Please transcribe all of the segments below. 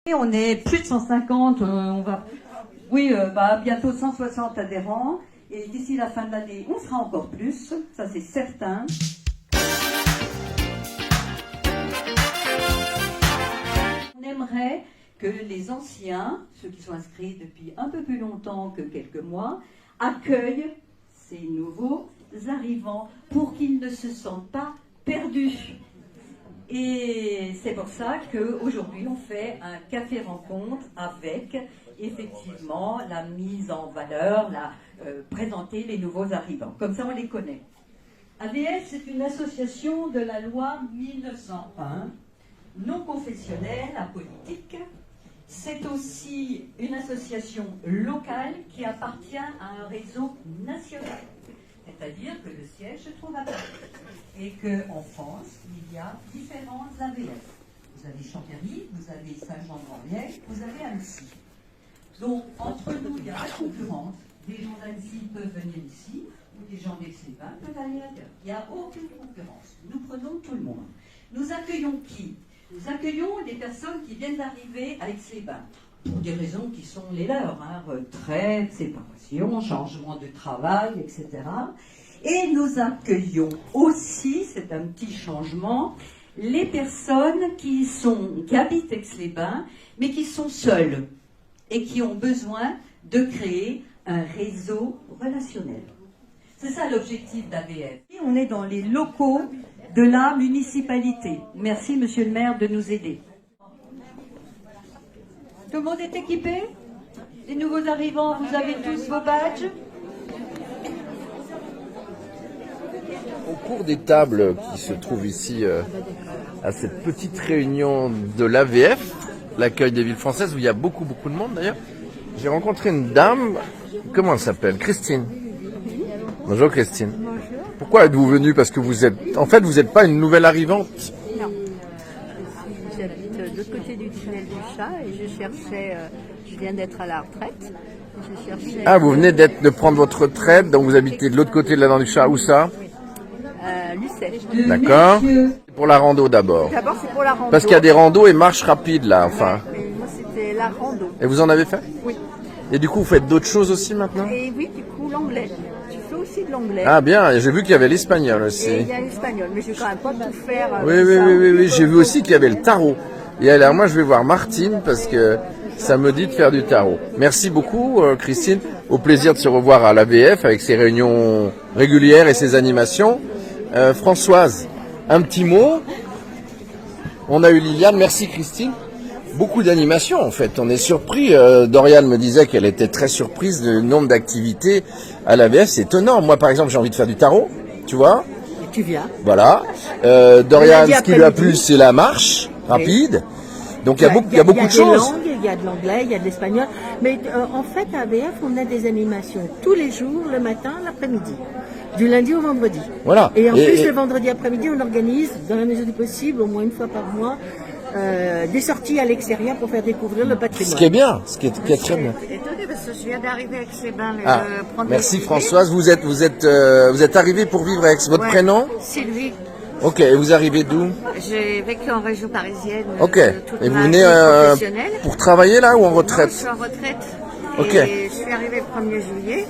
Et on est plus de 150, bientôt 160 adhérents. Et d'ici la fin de l'année, on sera encore plus, ça c'est certain. On aimerait que les anciens, ceux qui sont inscrits depuis un peu plus longtemps que quelques mois, accueillent ces nouveaux arrivants pour qu'ils ne se sentent pas perdus. Et c'est pour ça qu'aujourd'hui on fait un café rencontre avec effectivement la mise en valeur, présenter les nouveaux arrivants. Comme ça on les connaît. AVF, c'est une association de la loi 1901, non confessionnelle, apolitique. C'est aussi une association locale qui appartient à un réseau national. C'est-à-dire que le siège se trouve à Paris. Et qu'en France, il y a différentes AVF. Vous avez Champéry, vous avez Saint-Jean-de-Maurienne, vous avez Annecy. Donc, entre nous, il y a la concurrence. Des gens d'Annecy peuvent venir ici, ou des gens d'Aix-les-Bains peuvent aller ailleurs. Il n'y a aucune concurrence. Nous prenons tout le monde. Nous accueillons qui? Nous accueillons des personnes qui viennent d'arriver à Aix-les-Bains, pour des raisons qui sont les leurs, retraite, séparation, changement de travail, etc. Et nous accueillons aussi, c'est un petit changement, les personnes qui habitent Aix-les-Bains, mais qui sont seules et qui ont besoin de créer un réseau relationnel. C'est ça l'objectif d'AVF. On est dans les locaux de la municipalité. Merci, monsieur le maire, de nous aider. Tout le monde est équipé? Les nouveaux arrivants, vous avez tous vos badges? Au cours des tables qui se trouvent ici à cette petite réunion de l'AVF, l'accueil des villes françaises, où il y a beaucoup de monde d'ailleurs, j'ai rencontré une dame, comment elle s'appelle? Christine. Bonjour Christine. Bonjour. Pourquoi êtes-vous venue? Parce que vous n'êtes pas une nouvelle arrivante. Non. J'habite de l'autre côté du tunnel du chat et je viens d'être à la retraite. Vous venez de prendre votre retraite, donc vous habitez de l'autre côté de la dent du chat, où ça? Lucet. D'accord. Pour la rando d'abord. D'abord c'est pour la rando. Parce qu'il y a des randos et marches rapides là, enfin. Ouais, mais moi c'était la rando. Et vous en avez fait? Oui. Et du coup vous faites d'autres choses aussi maintenant? Et oui, du coup l'anglais. Tu fais aussi de l'anglais. Ah bien, j'ai vu qu'il y avait l'espagnol aussi. Et il y a l'espagnol, mais je vais quand même pas tout faire. Oui, j'ai vu aussi qu'il y avait le tarot. Et alors moi je vais voir Martine parce que ça me dit de faire du tarot. Merci beaucoup Christine, au plaisir de se revoir à l'AVF avec ses réunions régulières et ses animations. Françoise, un petit mot. On a eu Liliane, merci Christine. Beaucoup d'animations en fait, on est surpris. Dorian me disait qu'elle était très surprise du nombre d'activités à l'AVF, c'est étonnant. Moi par exemple j'ai envie de faire du tarot, tu vois. Et tu viens. Voilà. Dorian, ce qui lui a plu c'est la marche rapide. Donc il y a beaucoup de choses. Il y a de l'anglais, il y a de l'espagnol. Mais en fait à AVF on a des animations tous les jours, le matin, l'après-midi. Du lundi au vendredi. Voilà. Et en plus, le vendredi après-midi, on organise, dans la mesure du possible, au moins une fois par mois, des sorties à l'extérieur pour faire découvrir le patrimoine. Ce qui est bien, ce qui est très bien. Je suis étonnée parce que je viens d'arriver avec ces bains. Merci Françoise, vous êtes arrivée pour vivre avec votre prénom? Sylvie. Ok, et vous arrivez d'où? J'ai vécu en région parisienne. Ok. Et vous venez professionnelle. pour travailler là ou en retraite? Non, je suis en retraite. Ok. Et je suis arrivée le 1er juillet.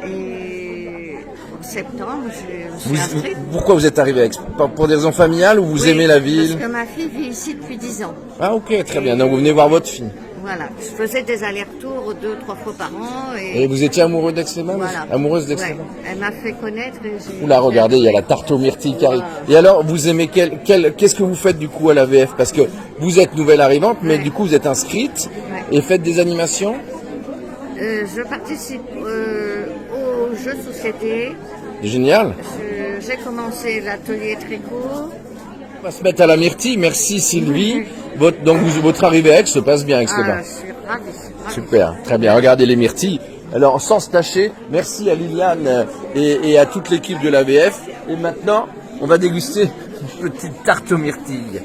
Et en septembre, je suis inscrite. Pourquoi vous êtes arrivé? Pour des raisons familiales ou vous aimez la ville? Parce que ma fille vit ici depuis 10 ans. Ah ok, très bien. Donc vous venez voir votre fille. Voilà, je faisais des allers-retours 2-3 fois par an. Et vous étiez amoureux d'Aix-les-Bains? Voilà. Amoureuse d'Aix-les-Bains? Ouais. Elle m'a fait connaître. Oula, regardez, il y a la tarte aux myrtilles qui arrive. Et alors, vous aimez qu'est-ce que vous faites du coup à l'AVF? Parce que vous êtes nouvelle arrivante, mais du coup vous êtes inscrite et faites des animations? Je participe aux jeux de société. Génial. J'ai commencé l'atelier tricot. On va se mettre à la myrtille. Merci Sylvie. Votre arrivée à Aix se passe bien, Aix-les-Bains. Je suis ravie. Super, très bien. Regardez les myrtilles. Alors, sans se tâcher, merci à Liliane et à toute l'équipe de l'AVF. Et maintenant, on va déguster une petite tarte aux myrtilles.